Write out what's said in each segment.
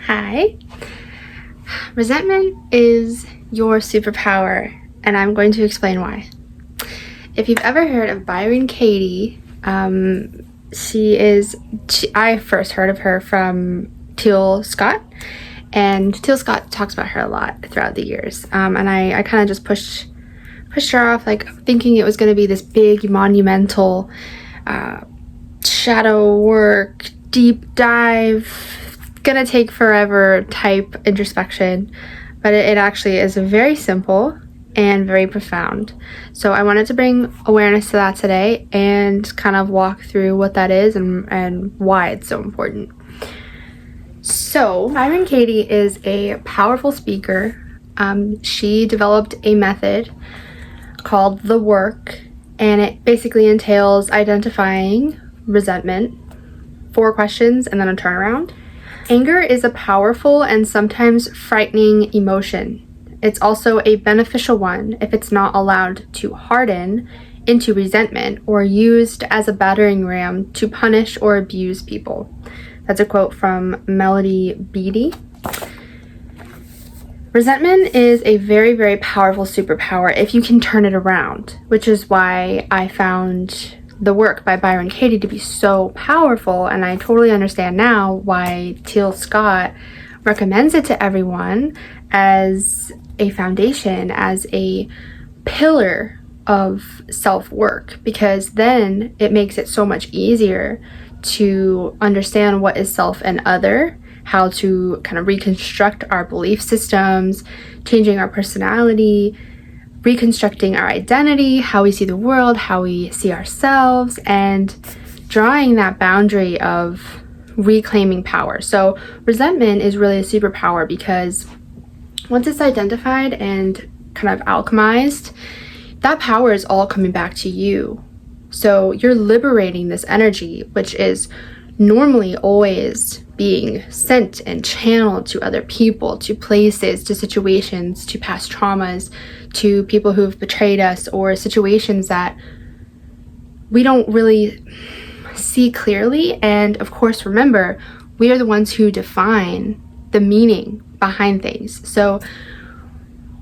Hi. Resentment is your superpower, and I'm going to explain why. If you've ever heard of Byron Katie, I first heard of her from Teal Scott, and Teal Scott talks about her a lot throughout the years. And I kind of just pushed her off, like thinking it was going to be this big, monumental shadow work, deep dive, gonna take forever type introspection, but it actually is very simple and very profound. So I wanted to bring awareness to that today and kind of walk through what that is and why it's so important. So Byron Katie is a powerful speaker. She developed a method called the work, and it basically entails identifying resentment, 4 questions, and then a turnaround. Anger is a powerful and sometimes frightening emotion. It's also a beneficial one if it's not allowed to harden into resentment or used as a battering ram to punish or abuse people. That's a quote from Melody Beattie. Resentment is a very, very powerful superpower if you can turn it around, which is why I found the work by Byron Katie to be so powerful, and I totally understand now why Teal Scott recommends it to everyone as a foundation, as a pillar of self-work, because then it makes it so much easier to understand what is self and other, how to kind of reconstruct our belief systems, changing our personality, reconstructing our identity, how we see the world, how we see ourselves, and drawing that boundary of reclaiming power. So resentment is really a superpower because once it's identified and kind of alchemized, that power is all coming back to you. So you're liberating this energy, which is normally always being sent and channeled to other people, to places, to situations, to past traumas, to people who've betrayed us, or situations that we don't really see clearly. And of course, remember, we are the ones who define the meaning behind things. So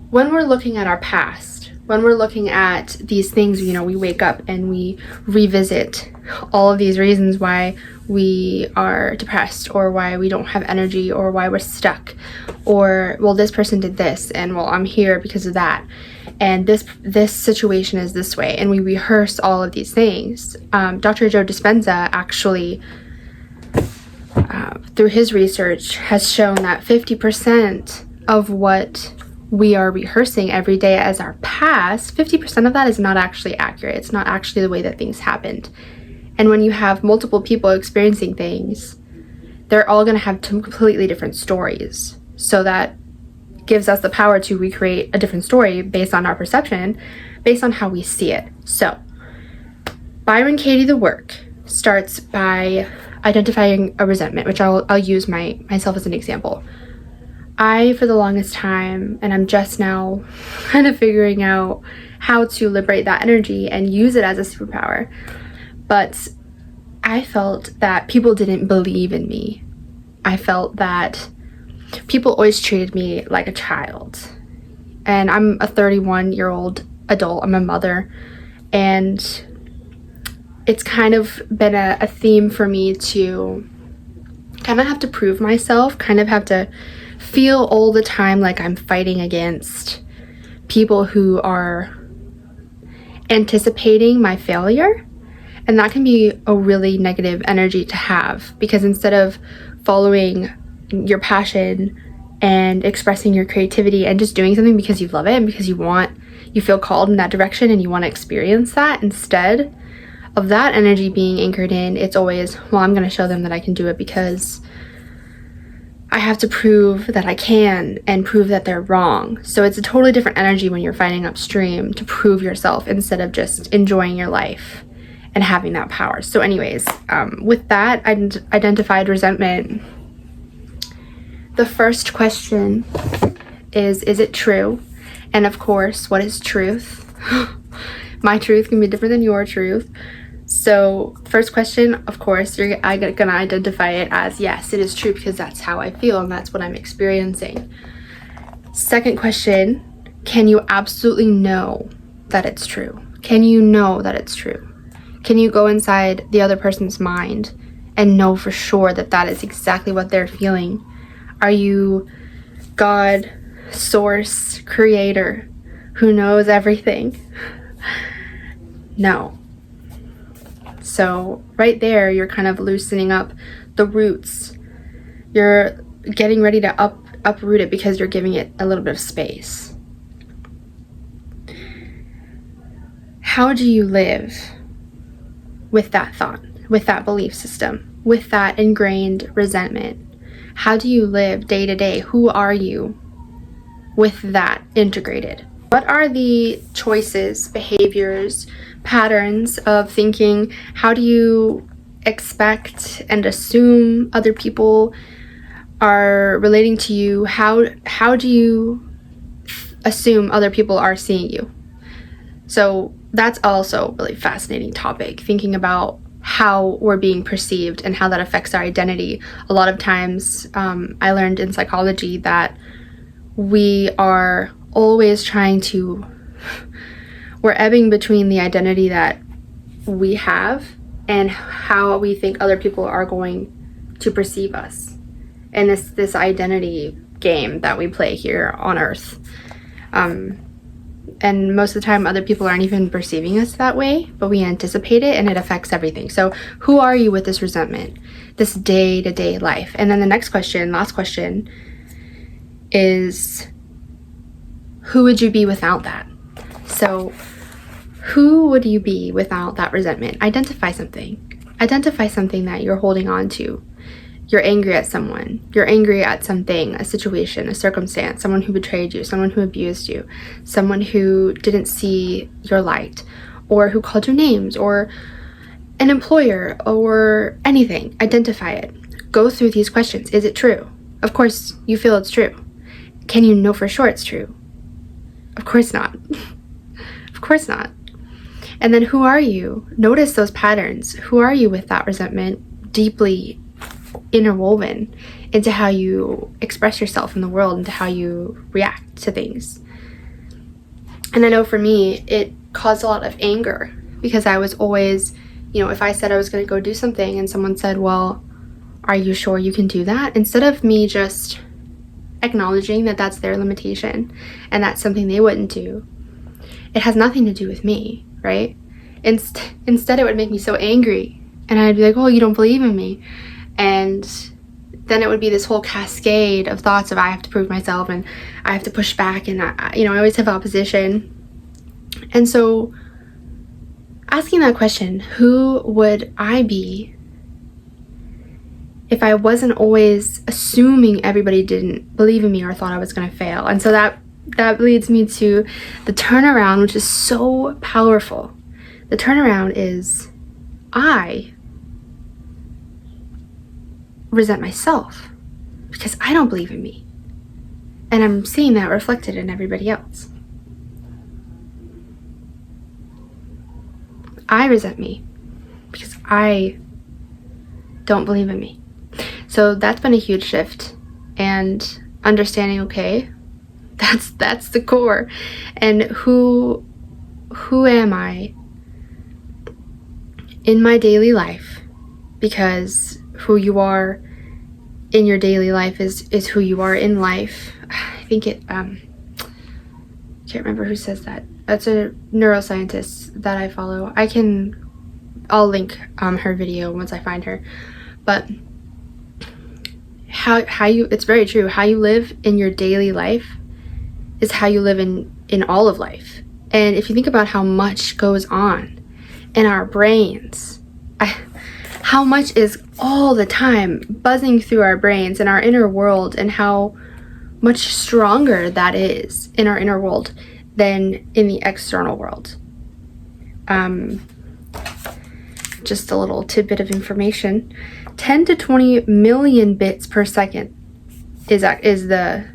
when we're looking at our past, when we're looking at these things, we wake up and we revisit all of these reasons why we are depressed, or why we don't have energy, or why we're stuck, or, well, this person did this, and, well, I'm here because of that, and this situation is this way, and we rehearse all of these things. Dr. Joe Dispenza actually, through his research, has shown that 50% of what we are rehearsing every day as our past, 50% of that is not actually accurate. It's not actually the way that things happened. And when you have multiple people experiencing things, they're all going to have completely different stories. So that gives us the power to recreate a different story based on our perception, based on how we see it. So Byron Katie, the work, starts by identifying a resentment, which I'll use myself as an example. I, for the longest time, and I'm just now kind of figuring out how to liberate that energy and use it as a superpower, but I felt that people didn't believe in me. I felt that people always treated me like a child. And I'm a 31-year-old adult. I'm a mother. And it's kind of been a theme for me to kind of have to prove myself, kind of have to feel all the time like I'm fighting against people who are anticipating my failure. And that can be a really negative energy to have, because instead of following your passion and expressing your creativity and just doing something because you love it and because you feel called in that direction and you want to experience that, instead of that energy being anchored in, it's always, well, I'm going to show them that I can do it because I have to prove that I can and prove that they're wrong. So it's a totally different energy when you're fighting upstream to prove yourself instead of just enjoying your life and having that power. So anyways, with that, I identified resentment. The first question is it true? And of course, what is truth? My truth can be different than your truth. So first question, of course, I'm gonna identify it as yes, it is true, because that's how I feel and that's what I'm experiencing. Second question, can you absolutely know that it's true? Can you know that it's true? Can you go inside the other person's mind and know for sure that that is exactly what they're feeling? Are you God, source, creator, who knows everything? No. So right there, you're kind of loosening up the roots. You're getting ready to uproot it because you're giving it a little bit of space. How do you live with that thought, with that belief system, with that ingrained resentment? How do you live day to day? Who are you with that integrated? What are the choices, behaviors, patterns of thinking? How do you expect and assume other people are relating to you? How do you assume other people are seeing you? So that's also a really fascinating topic, thinking about how we're being perceived and how that affects our identity. A lot of times, I learned in psychology that we are always we're ebbing between the identity that we have and how we think other people are going to perceive us. And this identity game that we play here on Earth. And most of the time, other people aren't even perceiving us that way, but we anticipate it, and it affects everything. So who are you with this resentment, this day-to-day life? And then the next question, last question, is who would you be without that? So who would you be without that resentment? Identify something. Identify something that you're holding on to. You're angry at someone. You're angry at something, a situation, a circumstance, someone who betrayed you, someone who abused you, someone who didn't see your light, or who called you names, or an employer, or anything. Identify it. Go through these questions. Is it true? Of course, you feel it's true. Can you know for sure it's true? Of course not. Of course not. And then who are you? Notice those patterns. Who are you with that resentment deeply interwoven into how you express yourself in the world, into how you react to things? And I know for me, it caused a lot of anger because I was always, if I said I was going to go do something and someone said, well, are you sure you can do that? Instead of me just acknowledging that that's their limitation and that's something they wouldn't do, it has nothing to do with me, right? Instead, it would make me so angry, and I'd be like, oh, you don't believe in me. And then it would be this whole cascade of thoughts of I have to prove myself and I have to push back, and I always have opposition. And so asking that question, who would I be if I wasn't always assuming everybody didn't believe in me or thought I was going to fail? And so that leads me to the turnaround, which is so powerful. The turnaround is I resent myself because I don't believe in me. And I'm seeing that reflected in everybody else. I resent me because I don't believe in me. So that's been a huge shift, and understanding, okay, that's the core. And who am I in my daily life? Because who you are in your daily life is who you are in life. I think can't remember who says that. That's a neuroscientist that I follow. I'll link her video once I find her. But it's very true. How you live in your daily life is how you live in all of life. And if you think about how much goes on in our brains, how much is all the time buzzing through our brains and our inner world, and how much stronger that is in our inner world than in the external world. Just a little tidbit of information. 10 to 20 million bits per second is the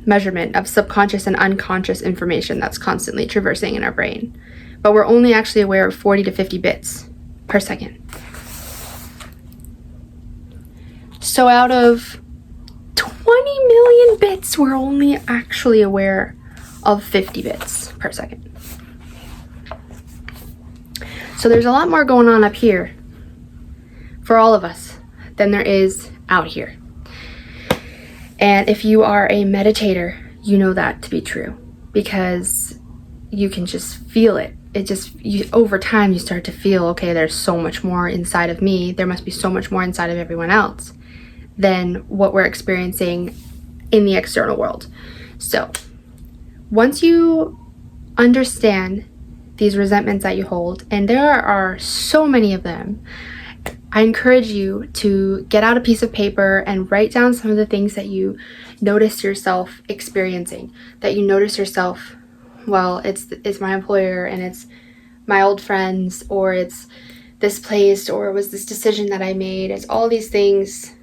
measurement of subconscious and unconscious information that's constantly traversing in our brain, but we're only actually aware of 40 to 50 bits per second. So out of 20 million bits, we're only actually aware of 50 bits per second. So there's a lot more going on up here for all of us than there is out here. And if you are a meditator, you know that to be true, because you can just feel it. Over time you start to feel, okay, there's so much more inside of me. There must be so much more inside of everyone else than what we're experiencing in the external world. So once you understand these resentments that you hold, and there are so many of them, I encourage you to get out a piece of paper and write down some of the things that you notice yourself experiencing, that you notice yourself, well, it's my employer, and it's my old friends, or it's this place, or it was this decision that I made. It's all these things,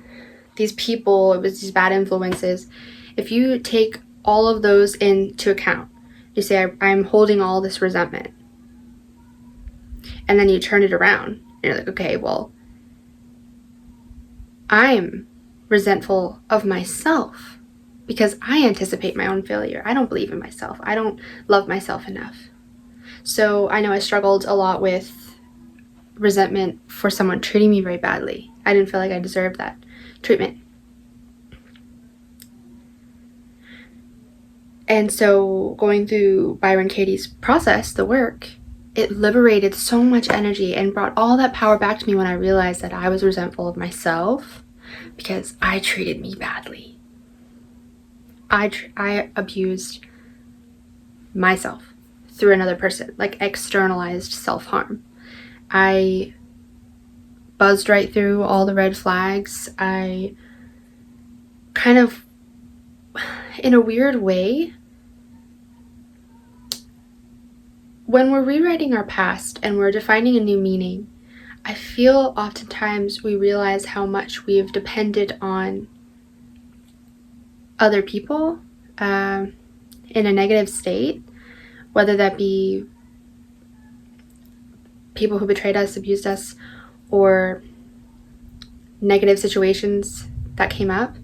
these people, it was these bad influences. If you take all of those into account, you say, I'm holding all this resentment, and then you turn it around, and you're like, okay, well, I'm resentful of myself because I anticipate my own failure. I don't believe in myself. I don't love myself enough. So I know I struggled a lot with resentment for someone treating me very badly. I didn't feel like I deserved that treatment. And so going through Byron Katie's process, the work, it liberated so much energy and brought all that power back to me when I realized that I was resentful of myself because I treated me badly. I abused myself through another person, like externalized self-harm. I buzzed right through all the red flags. I kind of, in a weird way, when we're rewriting our past and we're defining a new meaning, I feel oftentimes we realize how much we've depended on other people in a negative state, whether that be people who betrayed us, abused us, or negative situations that came up.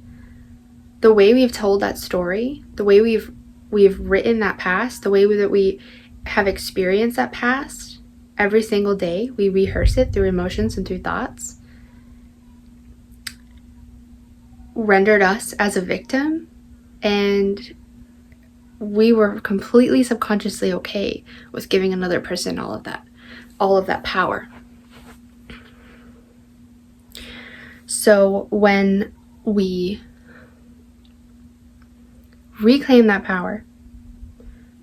The way we've told that story, the way we've written that past, the way that we have experienced that past, every single day we rehearse it through emotions and through thoughts, rendered us as a victim, and we were completely subconsciously okay with giving another person all of that power. So when we reclaim that power,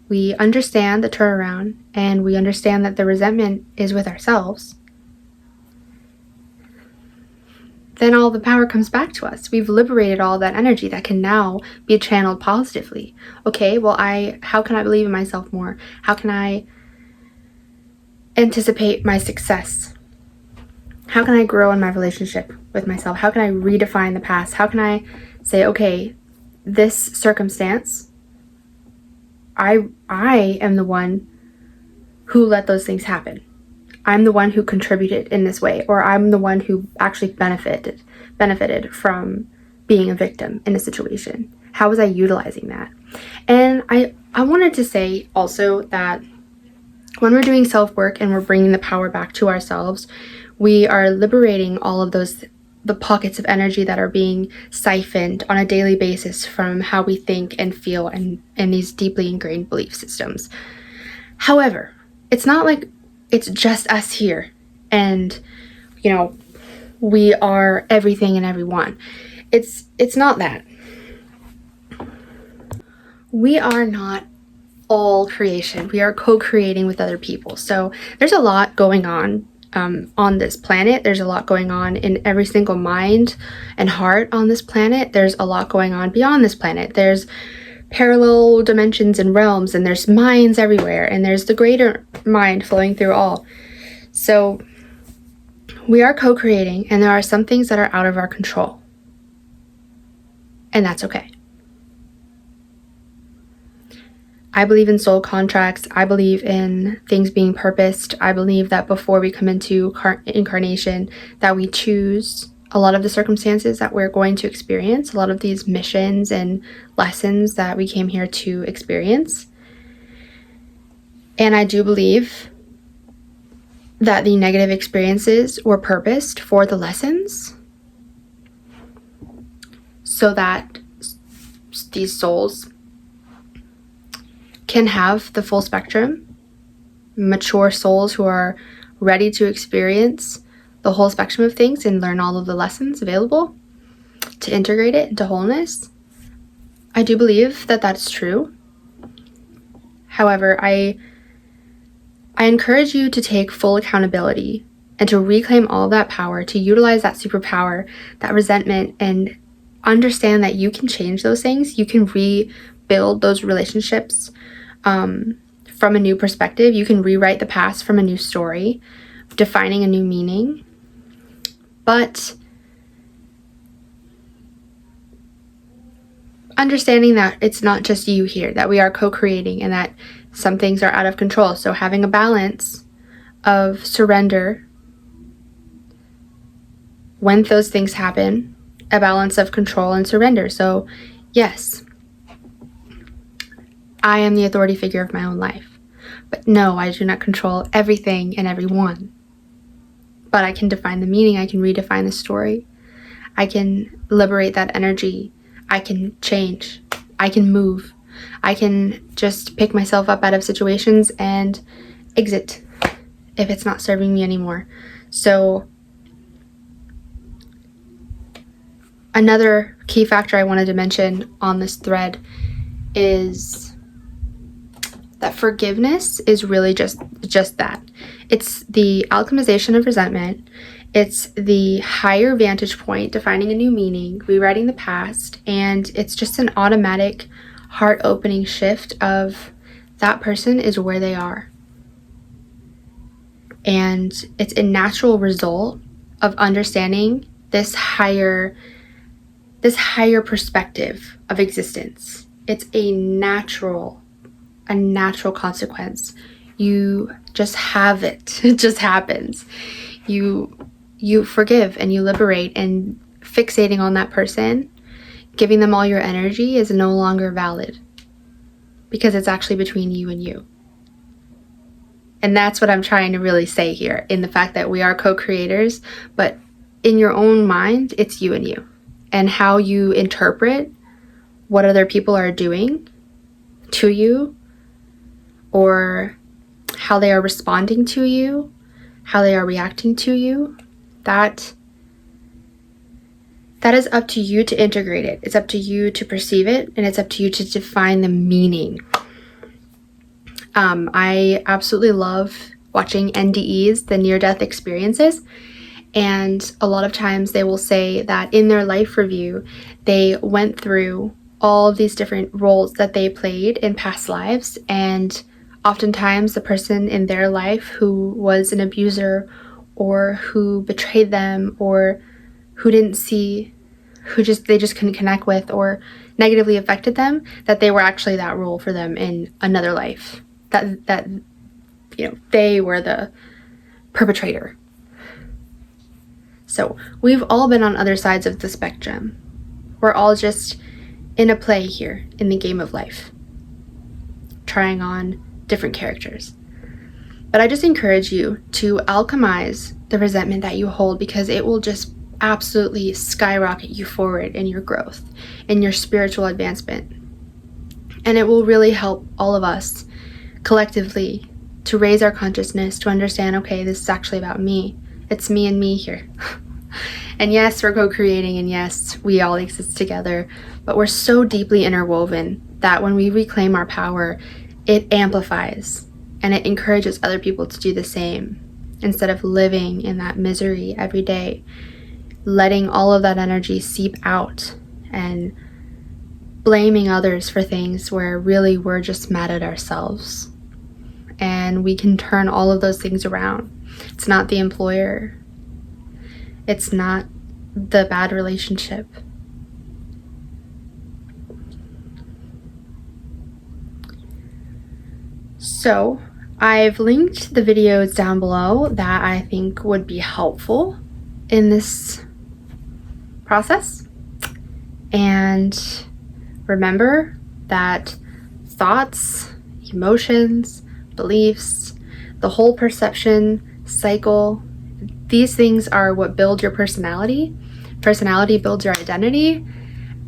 we understand the turnaround, and we understand that the resentment is with ourselves, then all the power comes back to us. We've liberated all that energy that can now be channeled positively. Okay, well, how can I believe in myself more? How can I anticipate my success? How can I grow in my relationship with myself? How can I redefine the past? How can I say, okay, this circumstance, I am the one who let those things happen. I'm the one who contributed in this way, or I'm the one who actually benefited from being a victim in a situation. How was I utilizing that? And I wanted to say also that when we're doing self-work and we're bringing the power back to ourselves, we are liberating all of the pockets of energy that are being siphoned on a daily basis from how we think and feel and these deeply ingrained belief systems. However, it's not like it's just us here and, we are everything and everyone. It's not that. We are not all creation. We are co-creating with other people. So there's a lot going on this planet. There's a lot going on in every single mind and heart on this planet. There's a lot going on beyond this planet. There's parallel dimensions and realms, and there's minds everywhere, and there's the greater mind flowing through all. So we are co-creating, and there are some things that are out of our control, and that's okay. I believe in soul contracts. I believe in things being purposed. I believe that before we come into incarnation, that we choose a lot of the circumstances that we're going to experience, a lot of these missions and lessons that we came here to experience. And I do believe that the negative experiences were purposed for the lessons so that these souls can have the full spectrum, mature souls who are ready to experience the whole spectrum of things and learn all of the lessons available to integrate it into wholeness. I do believe that that's true. However, I encourage you to take full accountability and to reclaim all of that power, to utilize that superpower, that resentment, and understand that you can change those things. You can rebuild those relationships from a new perspective. You can rewrite the past from a new story, defining a new meaning. But understanding that it's not just you here, that we are co-creating and that some things are out of control. So having a balance of surrender when those things happen, a balance of control and surrender. So yes, I am the authority figure of my own life. But no, I do not control everything and everyone. But I can define the meaning. I can redefine the story. I can liberate that energy. I can change. I can move. I can just pick myself up out of situations and exit if it's not serving me anymore. So another key factor I wanted to mention on this thread is that forgiveness is really just that. It's the alchemization of resentment. It's the higher vantage point, defining a new meaning, rewriting the past, and it's just an automatic heart-opening shift of that person is where they are. And it's a natural result of understanding this higher perspective of existence. It's a natural consequence. You just have it. It just happens. You forgive and you liberate, and fixating on that person, giving them all your energy is no longer valid because it's actually between you and you. And that's what I'm trying to really say here, in the fact that we are co-creators, but in your own mind, it's you and you. And how you interpret what other people are doing to you, or how they are responding to you, how they are reacting to you, that is up to you to integrate it. It's up to you to perceive it, and it's up to you to define the meaning. I absolutely love watching NDEs, the near-death experiences, and a lot of times they will say that in their life review, they went through all of these different roles that they played in past lives, and oftentimes the person in their life who was an abuser or who betrayed them or who didn't see, they just couldn't connect with or negatively affected them, that they were actually that role for them in another life. That they were the perpetrator. So we've all been on other sides of the spectrum. We're all just in a play here in the game of life, trying on different characters. But I just encourage you to alchemize the resentment that you hold, because it will just absolutely skyrocket you forward in your growth, in your spiritual advancement. And it will really help all of us collectively to raise our consciousness, to understand, okay, this is actually about me. It's me and me here. And yes, we're co-creating, and yes, we all exist together, but we're so deeply interwoven that when we reclaim our power, it amplifies and it encourages other people to do the same, instead of living in that misery every day, letting all of that energy seep out and blaming others for things where really we're just mad at ourselves. And we can turn all of those things around. It's not the employer. It's not the bad relationship. So I've linked the videos down below that I think would be helpful in this process. And remember that thoughts, emotions, beliefs, the whole perception cycle, these things are what build your personality. Personality builds your identity,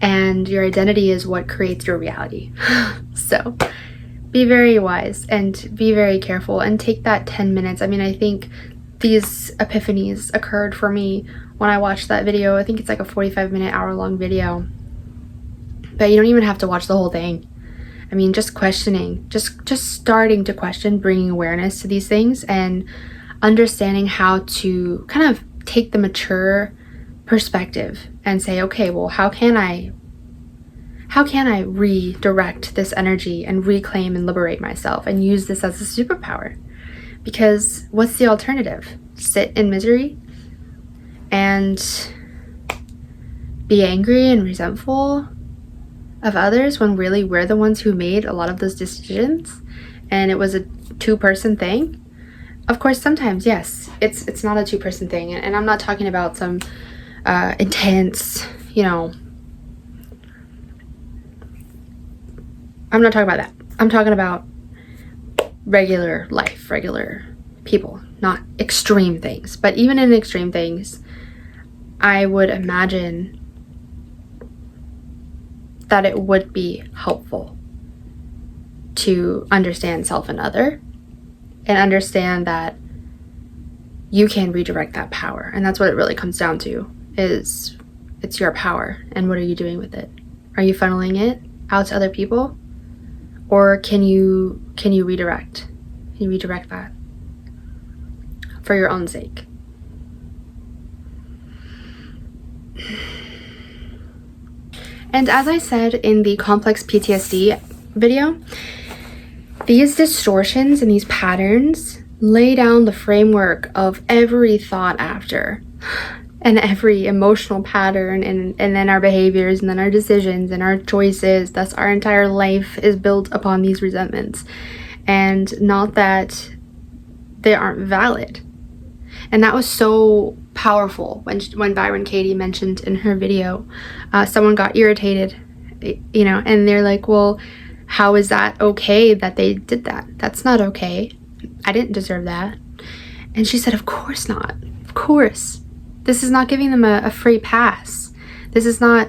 and your identity is what creates your reality. So be very wise and be very careful and take that 10 minutes. I mean, I think these epiphanies occurred for me when I watched that video. I think it's like a 45-minute, hour-long video. But you don't even have to watch the whole thing. I mean, just questioning, just starting to question, bringing awareness to these things and understanding how to kind of take the mature perspective and say, okay, well, how can I redirect this energy and reclaim and liberate myself and use this as a superpower? Because what's the alternative? Sit in misery and be angry and resentful of others when really we're the ones who made a lot of those decisions and it was a two-person thing? Of course, sometimes, yes, it's not a two-person thing, and I'm not talking about some intense, I'm not talking about that. I'm talking about regular life, regular people, not extreme things. But even in extreme things, I would imagine that it would be helpful to understand self and other and understand that you can redirect that power. And that's what it really comes down to, is it's your power. And what are you doing with it? Are you funneling it out to other people? Or can you redirect? Can you redirect that for your own sake? And as I said in the complex PTSD video, these distortions and these patterns lay down the framework of every thought after and every emotional pattern and then our behaviors and then our decisions and our choices. Thus, our entire life is built upon these resentments. And not that they aren't valid. And that was so powerful when Byron Katie mentioned in her video, someone got irritated, and they're like, well, how is that okay that they did that? That's not okay. I didn't deserve that. And she said, of course not. Of course. This is not giving them a free pass. This is not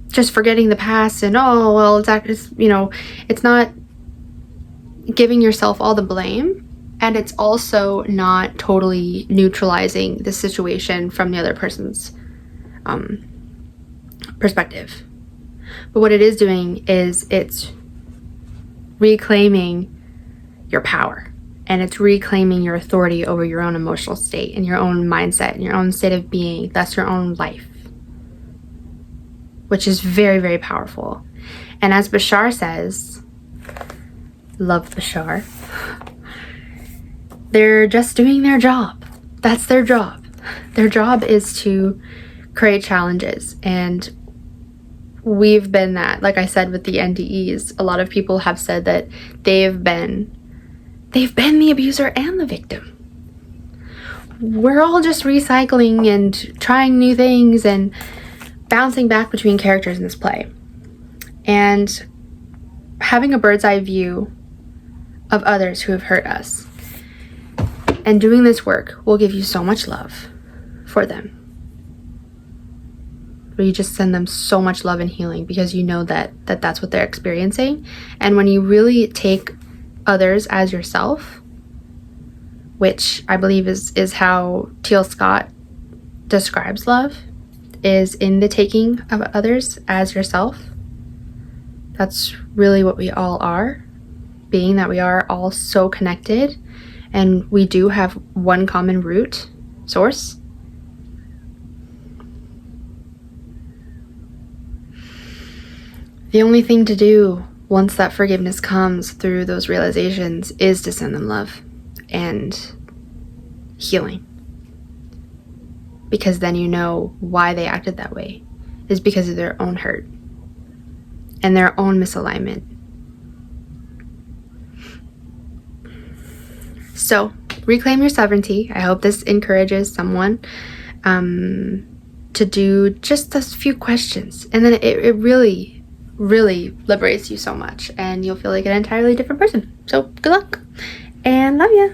just forgetting the past and, oh, well, it's not giving yourself all the blame. And it's also not totally neutralizing the situation from the other person's perspective. But what it is doing is it's reclaiming your power. And it's reclaiming your authority over your own emotional state and your own mindset and your own state of being. That's your own life. Which is very, very powerful. And as Bashar says, love Bashar, they're just doing their job. That's their job. Their job is to create challenges. And we've been that. Like I said with the NDEs, a lot of people have said that they've been the abuser and the victim. We're all just recycling and trying new things and bouncing back between characters in this play. And having a bird's eye view of others who have hurt us. And doing this work will give you so much love for them. Where you just send them so much love and healing because you know that that's what they're experiencing. And when you really take others as yourself, which I believe is how Teal Scott describes love, is in the taking of others as yourself. That's really what we all are, being that we are all so connected and we do have one common root source. The only thing to do once that forgiveness comes through those realizations is to send them love and healing. Because then you know why they acted that way is because of their own hurt and their own misalignment. So reclaim your sovereignty. I hope this encourages someone to do just those few questions, and then it really liberates you so much, and you'll feel like an entirely different person. So good luck and love ya.